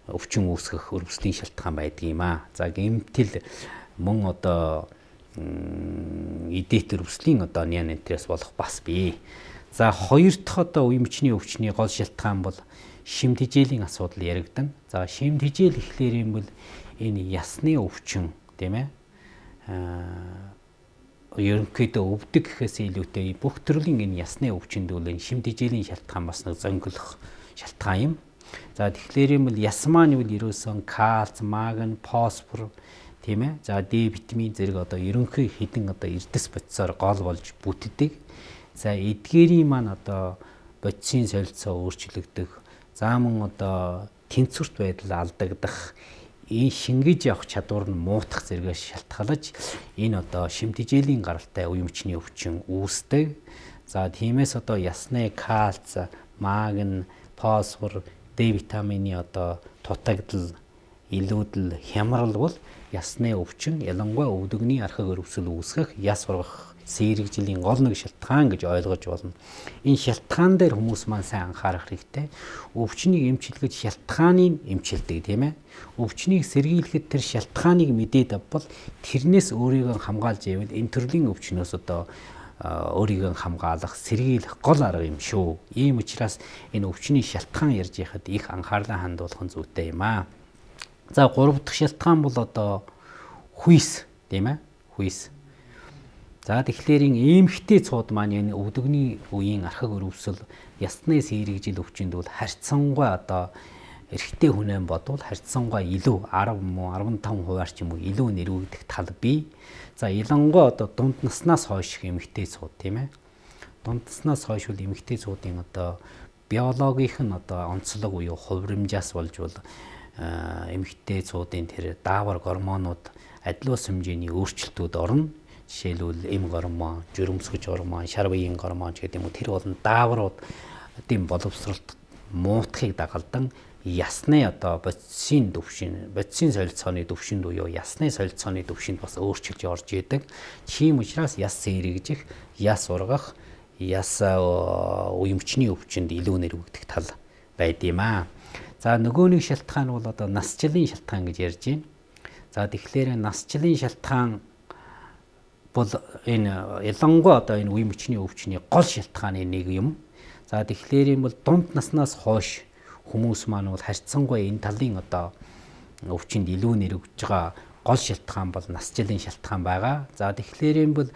өвчин үүсгэх өрөвслийн шалтгаан байдгийм аа. За гэмтэл мөн одоо эдет өрөвслийн одоо нян энтрээс болох бас бий. За хоёр дахь одоо уемчний өвчний гол шалтгаан бол шимт хижээлийн асуудал яригдан. За шимт хижээл ихлээр юм бол энэ ясны өвчин тийм ээ. Ерөнхийдөө өвдөг гэхээс илүүтэй бүх төрлийн энэ ясны өвчинд бол энэ шимт хижээлийн шалтгаан бас нэг зөнгөлөх шалтгаан юм. За тэгэхээр юм бол яс маань бол ерөөсөн кальц, магний, фосфор тийм ээ. За D витамин зэрэг одоо ерөнхий хэдэн одоо эрдэс бодисоор гол болж бүтдэг. За эдгээрийн маань одоо бодисын солилцоо өөрчлөгдөх, за мөн одоо тэнцвэрт байдал алдагдах, энэ шингэж явах чадвар нь муутах зэрэгээс шалтгаалж энэ одоо шимт хижээлийн гаралтай уемчний өвчин үүсдэг. За тиймээс одоо ясны кальц, магний, фосфор, D витамины одоо дутагдал, илүүдэл, хямрал бол ясны өвчин, ялангуяа өвдөгний архаг өрөвсөл үүсгэх, яс ургах сэргжлийн гол нэг шалтгаан гэж ойлгож болно. Энэ шалтгаан дээр хүмүүс маань сайн анхаарах хэрэгтэй. Өвчнийг эмчилгэж шалтгааныг эмчилдэг тийм ээ. Өвчнийг сэргийлэхэд тэр шалтгааныг мэдээд авбал тэрнээс өөрийгөө хамгаалж ивэл энэ төрлийн өвчнөөс одоо өөрийгөө хамгаалах, сэргийлэх гол арга юм шүү. Ийм учраас энэ өвчний шалтгаан ярьж яхад их анхаарлаа хандуулах нь зүйтэй юм аа. За 3 дахь шалтгаан бол одоо хүйс тийм ээ. Хүйс. За тэгэхээр эмхтэй цууд маань энэ өвдөгний үеийн архаг өрөвсөл ясны сэргижил өвчинд бол харьцангуй одоо эрэгтэй хүнэн бодвол харьцангуй илүү 10 муу 15% ч юм уу илүү нэрвэгдэх тал бий. За ялангуяа одоо дунд наснаас хойш эмэгтэй цууд тийм ээ. Дунд наснаас хойш бол эмэгтэй цуудын одоо биологийн нь одоо онцлог буюу хувирамжаас болж бол эмэгтэй цуудын тэр даавар гормонууд адилуус хэмжээний өөрчлөлтүүд орно. Жишээлбэл эм гормон, жирэмсгэж гормон, шар биеийн гормон гэдэг юм уу тэр болон дааврууд тийм боловсролт муутахыг дагалдан ясны одоо бодисын солилцооны төвшөнд буюу ясны солилцооны төвшөнд бас өөрчилж орж идэг. Тийм учраас яс сэргийгдэх, яс ургах, яс уемчний өвчинд илүү нэрвэгдэх тал байд юм аа. За нөгөө нэг шалтгаан бол одоо насжилын шалтгаан гэж ярьж байна. За тэгэхээр насжилын шалтгаан бол энэ ялангуяа одоо энэ уемчний өвчний гол шалтгааны нэг юм. За тэгэхээр юм бол дунд наснаас хойш хүмүүс маань бол харьцангуй энэ талын одоо өвчинд илүү нэрвэж байгаа гол шалтгаан бол насжилын шалтгаан байгаа. За тэгэхээр юм бол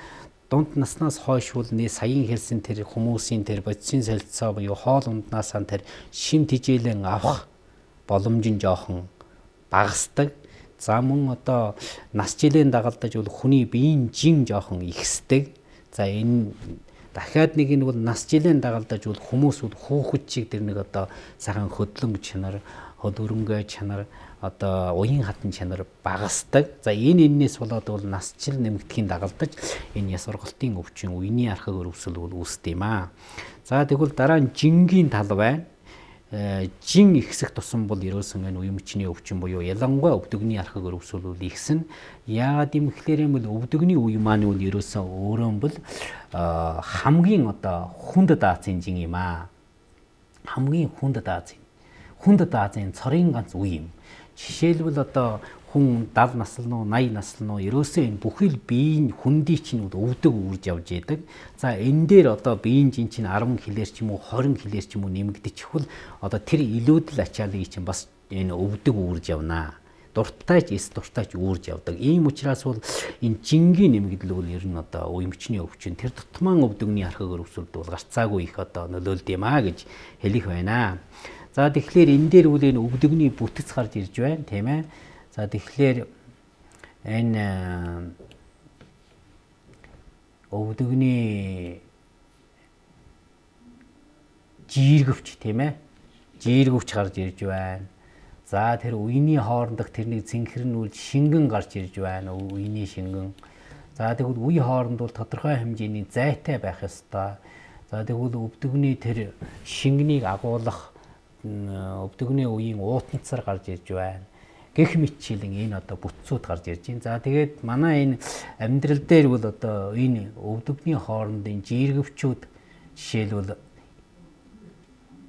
дунд наснаас хойш бол саяхан хэлсэн тэр хүмүүсийн тэр бодисын солилцоо буюу хоол унднаас тэр шимт хижээлэн авах боломж нь жоохон багасдаг. За мөн одоо нас жилийн дагалдаж бол хүний биеийн жин жоохон ихсдэг. За энэ дахиад нэг нь бол нас жилийн дагалдаж бол хүмүүс хүүхэд чиг тэр нэг одоо сайхан хөдлөнг чанар, хөдөлгөөнгөө чанар, одоо уян хатан чанар багасдаг. За энэс болоод бол нас жил нэмэгдэхийн дагалдаж энэ яс ургалтын өвчин, үений архаг өрөвсөл бол үүсдэг юм аа. За тэгвэл дараа нь жингийн тал байна. Жин ихсэх тусам бол ерөөсөн энэ уемчний өвчин буюу ялангуяа өвдөгний архаг өрөвсөл бол ихсэн. Яагаад юм гэхээр юм бол өвдөгний үе маань бол ерөөсөн өөрөө бол хамгийн одоо хүнд даацын жин юм аа. Хамгийн хүнд даацын цорын ганц үе юм. Жишээлбэл одоо хүн 70 наслан уу 80 наслан уу ерөөсөө энэ бүхэл биеийн хүндий чинь өвдөг үрж явж яадаг. За энэ дээр одоо биеийн жин чинь 10 кг ч юм уу 20 кг ч юм уу нэмэгдэчихвэл одоо тэр илүүдэл ачааллыг чинь бас энэ өвдөг үрж явнаа. Дуртайч эс дуртайч үүрж явдаг. Ийм учраас бол энэ жингийн нэмэгдэл бол ер нь одоо уймчны өвчин тэр тутман өвдөгний архаг өрөвсөлд бол гарцаагүй их одоо нөлөөлд юм аа гэж хэлэх байна. За тэгэхээр энэ дээр үл энэ өвдөгний бүтэц гарч ирж байна, тийм ээ. За тэгэхээр энэ өвдөгний жиргэвч, тийм ээ. Жиргэвч гарч ирж байна. За тэр үений хоорондох тэрний цэнхэрнүүлж шингэн гарч ирж байна. Үений шингэн. За тэгвэл үе хооронд бол тодорхой хэмжээний зайтай байх ёстой. За тэгвэл өвдөгний тэр шингэнийг агуулах өвдөгний үеийн уутанцар гарч ирж байна. Гэх мэтчилэн энэ одоо бүтцүүд гарч ирж байна. За тэгээд манай энэ амьдрал дээр бол одоо энэ өвдөгний хоорондын жиргэвчүүд жишээлбэл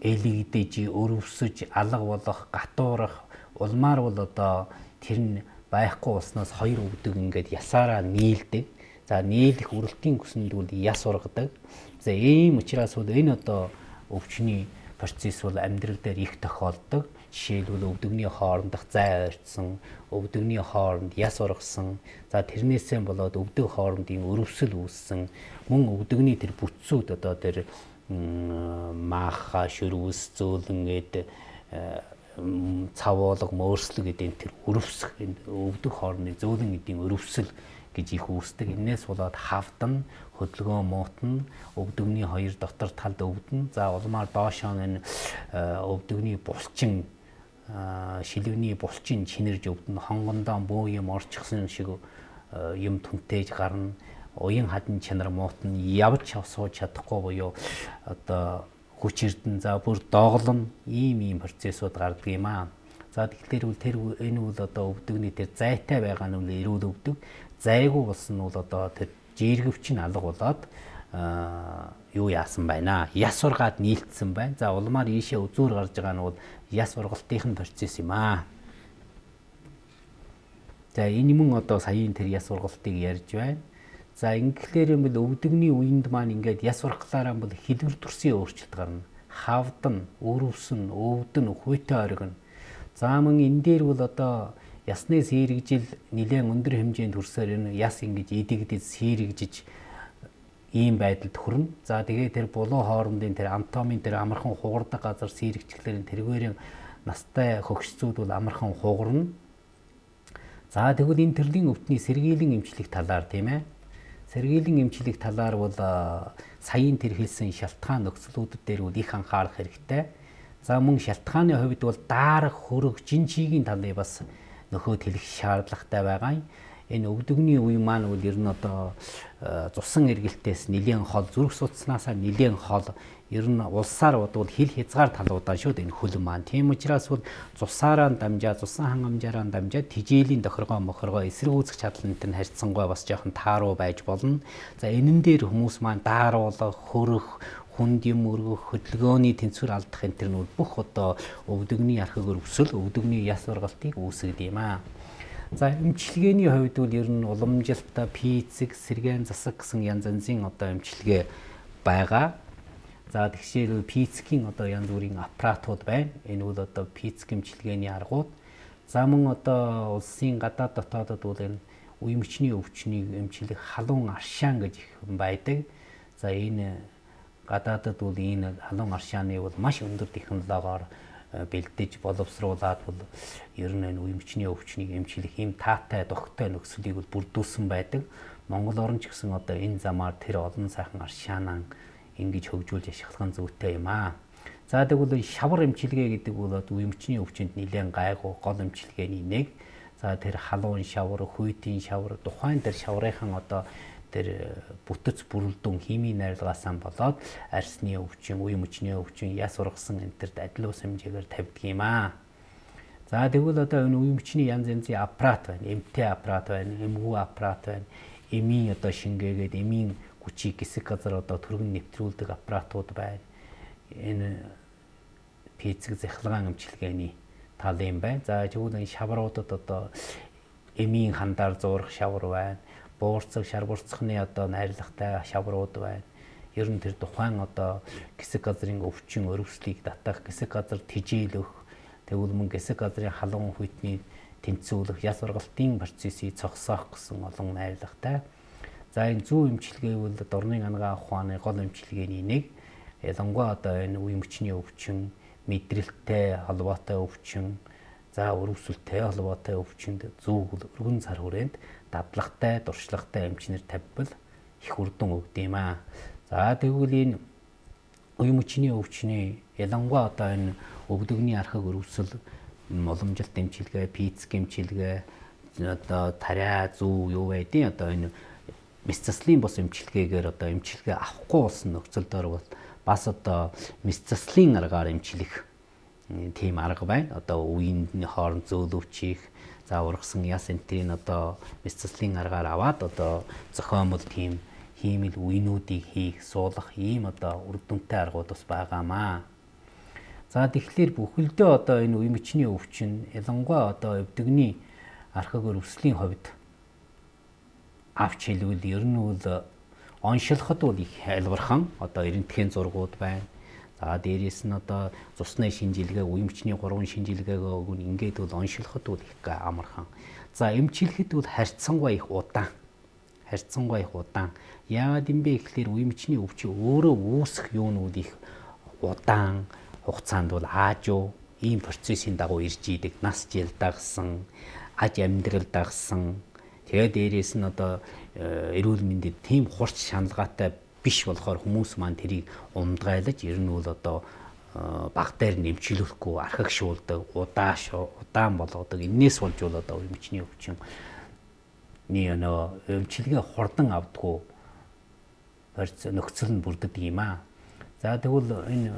элэгдэж, өрөвсөж, алга болох, гатуурах, улмаар бол одоо тэр нь байхгүй болсноос хоёр өвдөг ингээд ясаараа нийлдэг. За нийлэх үрэлтийн хүсэнд бол яс ургадаг. За ийм учраас бол энэ одоо өвчний процесс бол амьдрал дээр их тохиолдог. Жишээлбэл өвдөгний хоорондох зай ойртсон, өвдөгний хооронд яс ургасан. За тэрнээсээ болоод өвдөг хоорондын өрөвсөл үүссэн. Мөн өвдөгний тэр бүтцүүд одоо тэр маха шүрвэс зөөлөнгээд цавуулга мөөрслөг гэдэг тэр өрөвсөх өвдөг хоорны зөөлөн эдийн өрөвсөл гэж их үүсдэг. Энээс болоод хавдан, хөдөлгөөн муутна, өвдөгний хоёр дотор талд өвдөн. За улмаар доошоо энэ өвдөгний булчин шилвний булчин чинэрж өвдөн, хонгондоо бөө юм орчихсон шиг юм түнтээж гарна. Уян хадны чанар муутна, явж сууж чадахгүй буюу одоо хүч эрдэн за бүр доголон ийм процессууд гардаг юм аа. За тэгэхээр тэр энэ бол одоо өвдөгний тэр зайтай байгаа нь үл эрүүл өвдөг. Зайгүй болсон нь бол одоо тэр жиргэвч нь алга болоод юу яасан байна. Яс ургаад нийлцсэн байна. За улмаар ийшээ үзүүр гарч байгаа нь бол яс ургалтын процесс юм аа. За энэ мөн одоо саяын тэр яс ургалтыг ярьж байна. За ингээхээр юм бол өвдөгний үеинд маань ингээд яс ургалаараа бол хэлбэр төрсөн өөрчлөлт гарна. Хавдан, өрөвсөн, өвдөн, хуйтай оргино. За мөн энэ дээр бол одоо ясны сэрэгжил нэлээд өндөр хэмжээнд төрсөөр энэ яс ингэж идэгдэж сэрэгжиж ийм байдалд хүрнэ. За тэгээ тэр булуу хоорондын тэр анатомийн тэр амархан хугардаг газар сэрэгчлэр тэргээрийн настай хөгшцүүд бол амархан хугарна. За тэгвэл энэ төрлийн өвдний сэргийлэн эмчлэх талаар тийм ээ. Сэргийлэн эмчлэх талаар бол саяын тэр хэлсэн шалтгаан нөхцлүүдэд дээр бол их анхаарах хэрэгтэй. За мөн шалтгааны хувьд бол даарах, хөрөх, жинчигийн талыг бас нөхөд хэлэх шаардлагатай байгаа юм. Энэ өвдөгний үе маань бол ер нь одоо цусан эргэлтээс нэлээд хол, зүрх судаснасаа нэлээд хол, ер нь улсаар бодвол хил хязгаар талуудаа шүүд энэ хөл маань. Тийм учраас бол цусаараа дамжаа, цусан хангамжаараа дамжаад тижээлийн тохиргоо мохоргоо эсрэг үүсгэх чадал энэ харьцангуй бас жоохон тааруу байж болно. За энэн дээр хүмүүс маань дааруулах, хөрөх, хүнд юм өргөх, хөдөлгөөний тэнцвэр алдах энэ төр нь бүх одоо өвдөгний архаг өрөвсөл, өвдөгний яс ургалтыг үүсгэдэг юм аа. За эмчилгээний хувьд бол ер нь уламжилтаа пицэг, сэргэн засаг гэсэн янз янзын одоо эмчилгээ байгаа. За тэгшээр пицгийн одоо янз бүрийн аппаратууд байна. Энэ бол одоо пицэг эмчилгээний аргууд. За мөн одоо улсын гадаад дотоодод бол энэ уймчны өвчнийг эмчлэх халуун аршаан гэж их байдаг. За энэ гадаадад бол энэ халуун аршааны бол маш өндөр технологиор бэлдэж боловсруулад бол ер нь энэ уймчны өвчнийг эмчлэх юм таатай дохтой нөхцөлийг бол бүрдүүлсэн байдаг. Монгол орн ч гэсэн одоо энэ замаар тэр олон сайхан аршаанаа ингэж хөгжүүлж ашиглах нь зүйтэй юм аа. За тэгвэл шавар эмчилгээ гэдэг бол уймчны өвчнөд нэлээд гайгүй гол эмчилгээний нэг. За тэр халуун шавар, хуйтын шавар, тухайн тэр шаврынхан одоо тэр бүтэц бүрэлдэхүүн химийн найрлагаасаа болоод арсны өвчин, үе мөчний өвчин, яс ургасан энэ төрд адил ус хэмжээгээр тавьдаг юм аа. За тэгвэл одоо энэ үе мөчний янз янзын аппарат байна. Эмтэй аппарат байна, эмгүү аппарат байна. Эмийн одоо шингээгээд эмийн хүчийг хэсэг газар одоо түргэн нэвтрүүлдэг аппаратууд байна. Энэ пицэг захилгаан эмчилгээний тал юм байна. За тэгвэл энэ шавруудад одоо эмийн хандаар зурах шавар байна. Буурцаг, шар бурцхны одоо найрлагатай шаврууд байна. Ер нь тэр тухайн одоо гисэг газрын өвчин өрөвслийг татах, гисэг газар тижээлөх, тэгвэл мөн гисэг газрын халуун хүйтний тэнцвүүлэх, яс ургалтын процессыг цогсоох гэсэн олон найрлагатай. За энэ зүү эмчилгээ бол дорны ангаа ухааны гол эмчилгээний нэг. Ялангуяа одоо энэ үе мөчний өвчин, мэдрэлтэй холбоотой өвчин, за өрөвсөлтэй холбоотой өвчинд зүү өргөн цар хүрээнд дадлагтай, дуршлагтай эмчнэр тавьбал их үр дүн өгд юм аа. За тэгвэл энэ үе мөчний өвчний ялангуяа одоо энэ өвдөгний архаг өрөвсөл, уламжилт эмчилгээ, пиц эмчилгээ, одоо тариа зүү юу байдیں۔ Одоо энэ мэс заслын бос эмчилгээгээр одоо эмчилгээ авахгүй болсон нөхцөлдөр бол бас одоо мэс заслын аргаар эмчлэх тийм арга байна. Одоо үеийн хооронд зөөлөвчих, за ургасан яс энтрийн одоо мэс заслын аргаар аваад одоо зохиомол тийм хиймэл үеинүүдийг хийх, суулгах ийм одоо үр дүнтэй аргууд бас байгаамаа. За тэгэхээр бүхэлдээ одоо энэ үе мөчний өвчин ялангуяа одоо өвдөгний архаг өрөвслийн хувьд авч хэлвэл ер нь бол оншилоход бол их айлбархан одоо эрентхэн зургууд байна. За дээрээс нь одоо цусны шинжилгээ, үе мөчний 3 шинжилгээг өгөн ингээд бол оншилоход бол их амархан. За эмчилгэхэд бол харьцангуй их удаан. Яагаад юм бэ гэхээр үе мөчний өвчин өөрөө үүсэх юунууд их удаан хугацаанд бол аажуу ийм процессын дагуу ирж идэг. Нас жил дагсан, аж амьдрал дагсан. Тэгээд дээрээс нь одоо эрүүл мэндэд тийм хурц шаналгаатай биш болохоор хүмүүс маань тэрийг ундгайлаж ер нь бол одоо баг дээр нэмчлэхгүй архаг шуулдаг, удаан болгодог. Энээс болж бол одоо үе мөчний өвчин эмчилгээ хурдан авдаггүй нөхцөл нь бүрддэг юм аа. За тэгвэл энэ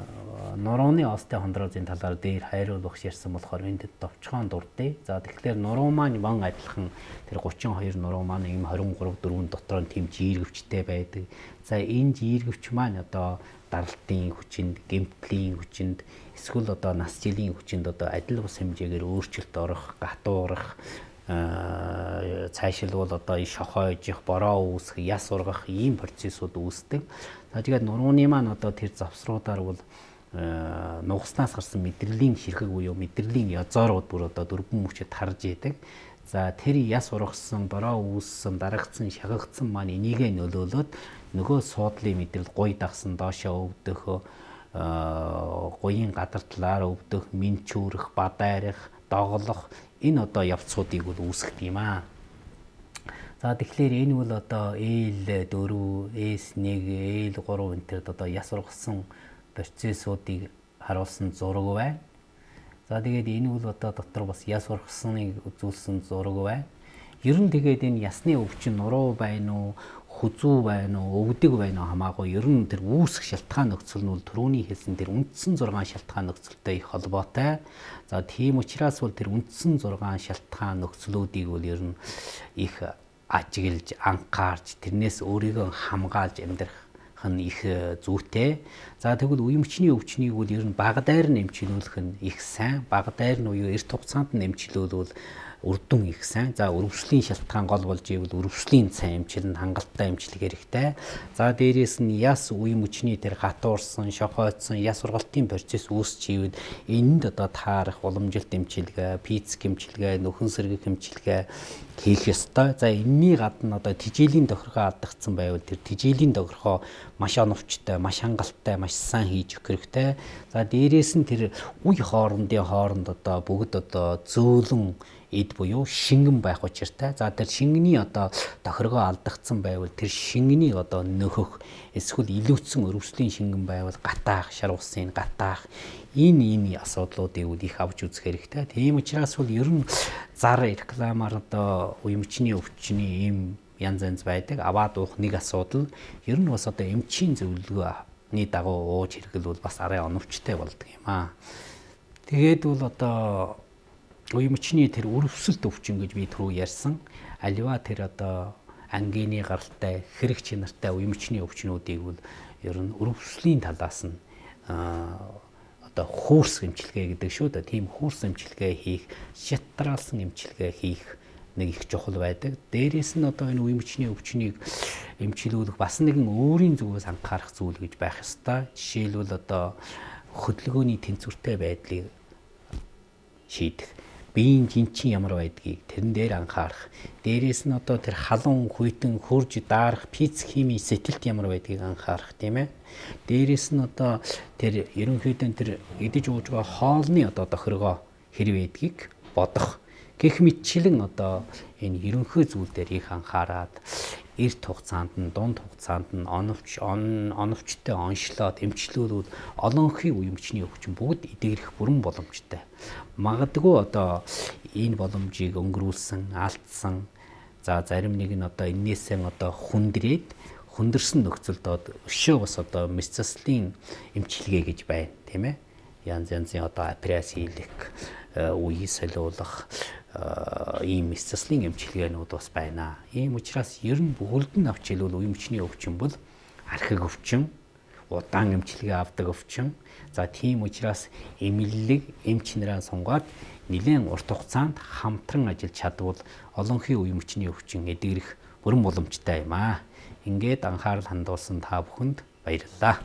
нурууны остеохондрозын талаар дээр хайруул багш ярьсан болохоор энд товчхон дурдъя. За тэгэхээр нуруу маань ван адилхан тэр 32 нуруу маань ийм 23 4 дотор нь тийм жииргэвчтэй байдаг. За энэ жииргэвч маань одоо даралтын хүчинд, гэмтлийн хүчинд, эсвэл одоо нас жилийн хүчинд одоо адил бус хэмжээгээр өөрчлөлт орох, гатуурах, цаашилбал одоо шохойжих, бороо үүсэх, яс ургах ийм процессууд үүсдэг. За тэгээд нурууны маань одоо тэр завсруудаар бол нугаснаас гарсан мэдрэлийн ширхэг буюу мэдрэлийн язоорууд бүр одоо дөрвөн мөчөд харж идэг. За тэр яс ургасан, бороо үүссэн, дарагдсан, шахагдсан маань энийгээ нөлөөлөд нөгөө суудлын мэдрэл гуй дагсан, доошоо өвдөх, гуйын гадар талаар өвдөх, минчүүрэх, бадайрах, доголох энэ одоо явцуудыг бол үүсгэх юм аа. За тэгэхээр энэ бол одоо L4, S1, L3 энтерд одоо яс ургасан процессуудыг харуулсан зураг байна. За тэгээд энэ бол одоо дотор бас яс ургасныг үзүүлсэн зураг байна. Ер нь тэгээд энэ ясны өвчин нуруу байна уу, хүзүү байна уу, өвдөг байна уу хамаагүй ер нь тэр үүсэх шалтгаан нөхцөл нь бол түрүүний хэлсэн тэр үндсэн 6 шалтгаан нөхцөлтэй их холбоотой. За тийм учраас бол тэр үндсэн 6 шалтгаан нөхцлүүдийг бол ер нь их ажиглаж, анхаарч, тэрнээс өөрийгөө хамгаалж амьдрах нь их зүйтэй. За тэгвэл үе мөчний өвчнийг бол ер нь бага дайр нь эмчилүүлэх нь их сайн. Бага дайр нь уу эрт хугацаанд нь эмчилүүлвэл үр дүн их сайн. За өрөвслийн шалтгаан гол болж ивэл өрөвслийн сайн эмчилнэ, хангалттай эмчлэх хэрэгтэй. За дээрээс нь яс үе мөчний тэр гатуурсан, шохойдсон, яс ургалтын процесс үүсч ивэл энэнд одоо таарах уламжилт эмчилгээ, пиц эмчилгээ, нөхөн сэргэх эмчилгээ хийх ёстой. За энэний гадна одоо тижээлийн тохиргоо алдагдсан байвал тэр тижээлийн тохиргоо маш оновчтой, маш хангалттай, маш сайн хийж өгөх хэрэгтэй. За дээрээс нь тэр үе хооронд одоо бүгд одоо зөөлөн эд буюу шингэн байх учиртай. За тэр шингэний одоо тохиргоо алдагдсан байвал тэр шингэнийг одоо нөхөх эсвэл илүүцсэн өрөвслийн шингэн байвал гатаах, шар усын гатаах энэ асуудлуудыг их авч үзэх хэрэгтэй. Тийм учраас бол ер нь зар рекламаар одоо үе мөчний өвчний ийм янз байдаг. Аваад уух нэг асуудал. Ер нь бас одоо эмчийн зөвлөгөөний дагуу ууж хэрэглэл бол бас арай оновчтой болдог юм аа. Тэгээд бол одоо үе мөчний тэр өрөвсөлт өвчин гэж би түрүү ярьсан. Аливаа тэр одоо ангины гаралтай, хэрэг чинартай үе мөчний өвчнүүдийг бол ер нь өрөвслийн талаас нь одоо хуурс эмчилгээ гэдэг шүү дээ. Тийм хуурс эмчилгээ хийх, шатраалсан эмчилгээ хийх нэг их чухал байдаг. Дээрээс нь одоо энэ үе мөчний өвчнийг эмчилүүлэх бас нэгэн өөрийн зүгээс анхаарах зүйл гэж байх ёстой. Жишээлбэл одоо хөдөлгөөний тэнцвэртэй байдлыг шийдэх, биеийн жинчин ямар байдгийг тэрэн дээр анхаарах. Дээрээс нь одоо тэр халуун, хүйтэн, хурж даарах, физик химийн сэтгэлт ямар байдгийг анхаарах, тийм ээ. Дээрээс нь одоо тэр ерөнхийдөө тэр идэж ууж байгаа хоолны одоо тохиргоо хэрэг байдгийг бодох. Гэх мэтчлэн одоо энэ ерөнхий зүйл дээр их анхаарад эрт хугацаанд нь, дунд хугацаанд нь оновчтой онцлоод эмчлүүлүүд олонхын үемчний өвчин бүгд эдгэрэх бүрэн боломжтой. Магадгүй одоо энэ боломжийг өнгөрүүлсэн, алдсан. За зарим нэг нь одоо энээсээ одоо хүндэрсэн нөхцөлд өшөө бас одоо мэс заслын эмчилгээ гэж байна, тийм ээ. Янз янзын одоо операц хийх, үеийг солиулах ийм мэс заслын эмчилгээнүүд бас байна. Ийм учраас ер нь бүгд нь авч хэлбэл үе мөчний өвчин бол архиг өвчин, удаан эмчилгээ авдаг өвчин. За тийм учраас эмнэлэг эмч нараа сунгаад нэлээд урт хугацаанд хамтран ажиллаж чадвал олонхын үе мөчний өвчин эдгэрэх бүрэн боломжтой юм аа. Ингээд анхаарал хандуулсан та бүхэнд баярлалаа.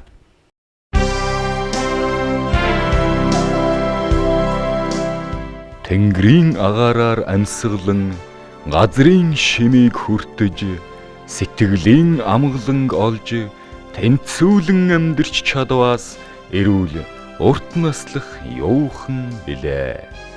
Тэнгэрийн агаараар амьсгалан газрын шимийг хүртэж сэтгэлийн амгаланг олж тэнцвүүлэн амьдарч чадваас эрүүл урт наслах юухан билээ.